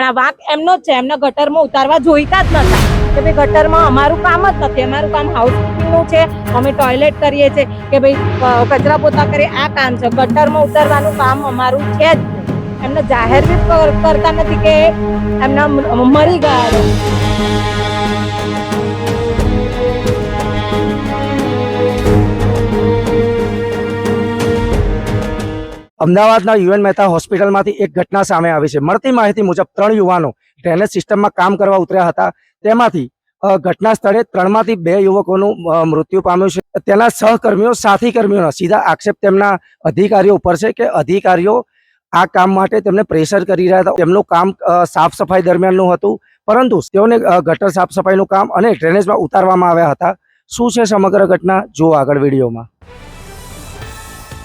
ના વાંક એમનો જ છે, એમને ગટરમાં ઉતારવા જોઈતા જ નતા કે ભાઈ ગટરમાં અમારું કામ જ નથી, અમારું કામ હાઉસકીપિંગનું છે, અમે ટોયલેટ કરીએ છીએ કે ભાઈ કચરા પોતા કરીએ, આ કામ છે, ગટરમાં ઉતારવાનું કામ અમારું છે જ નહીં। એમને જાહેર બી કરતા નથી કે એમના મરી ગયા છે। અમદાવાદના યુએન મહેતા હોસ્પિટલમાંથી એક ઘટના સામે આવી છે। મળતી માહિતી મુજબ 3 યુવાનો ડ્રેનેજ સિસ્ટમમાં કામ કરવા ઉતર્યા હતા, તેમાંથી ઘટના સ્થળે 3માંથી 2 યુવકોનું મૃત્યુ પામ્યું છે। તેના સહકર્મીઓ સાથી કર્મીઓના સીધા આક્ષેપ તેમના અધિકારીઓ ઉપર છે કે અધિકારીઓ આ કામ માટે તેમને પ્રેશર કરી રહ્યા હતા। તેમનું કામ સાફ સફાઈ દરમિયાનનું હતું, પરંતુ તેઓને ગટર સાફ સફાઈનું કામ અને ડ્રેનેજમાં ઉતારવામાં આવ્યા હતા। શું છે સમગ્ર ઘટના, જુઓ આગળ વિડીયોમાં।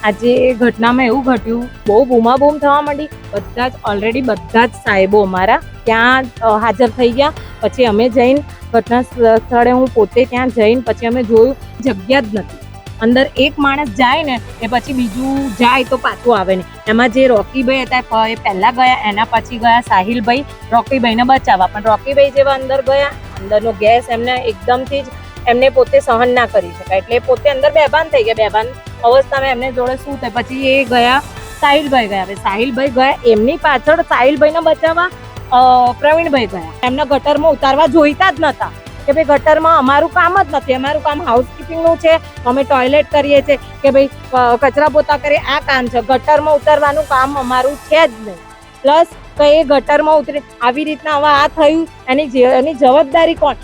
આજે એ ઘટનામાં એવું ઘટ્યું, બહુ બૂમાબૂમ થવા માંડી, બધા જ ઓલરેડી બધા જ સાહેબો અમારા ત્યાં હાજર થઈ ગયા। પછી અમે જઈને ઘટના સ્થળે હું પોતે ત્યાં જઈને પછી અમે જોયું જગ્યા જ નથી, અંદર એક માણસ જાય ને એ પછી બીજું જાય તો પાછું આવે નહીં। એમાં જે રોકીભાઈ હતા એ પહેલા ગયા, એના પછી ગયા સાહિલભાઈ રોકીભાઈને બચાવવા, પણ રોકીભાઈ જેવા અંદર ગયા, અંદરનો ગેસ એમને એકદમથી જ એમને પોતે સહન ના કરી શકાય એટલે પોતે અંદર બેભાન થઈ ગયા। બેભાન અવસ્થામાં એમને જોડે શું થાય, પછી એ ગયા સાહિલભાઈ ગયા, હવે સાહિલભાઈ ગયા એમની પાછળ સાહિલભાઈને બચાવવા પ્રવીણભાઈ ગયા। એમને ગટરમાં ઉતારવા જોઈતા જ નતા કે ભાઈ ગટરમાં અમારું કામ જ નથી, અમારું કામ હાઉસકીપિંગનું છે, અમે ટોયલેટ કરીએ છીએ કે ભાઈ કચરા પોતા કરીએ, આ કામ છે, ગટરમાં ઉતારવાનું કામ અમારું છે જ નહીં। પ્લસ તો એ ગટરમાં ઉતરી આવી રીતના હવે આ થયું, એની જવાબદારી કોણ?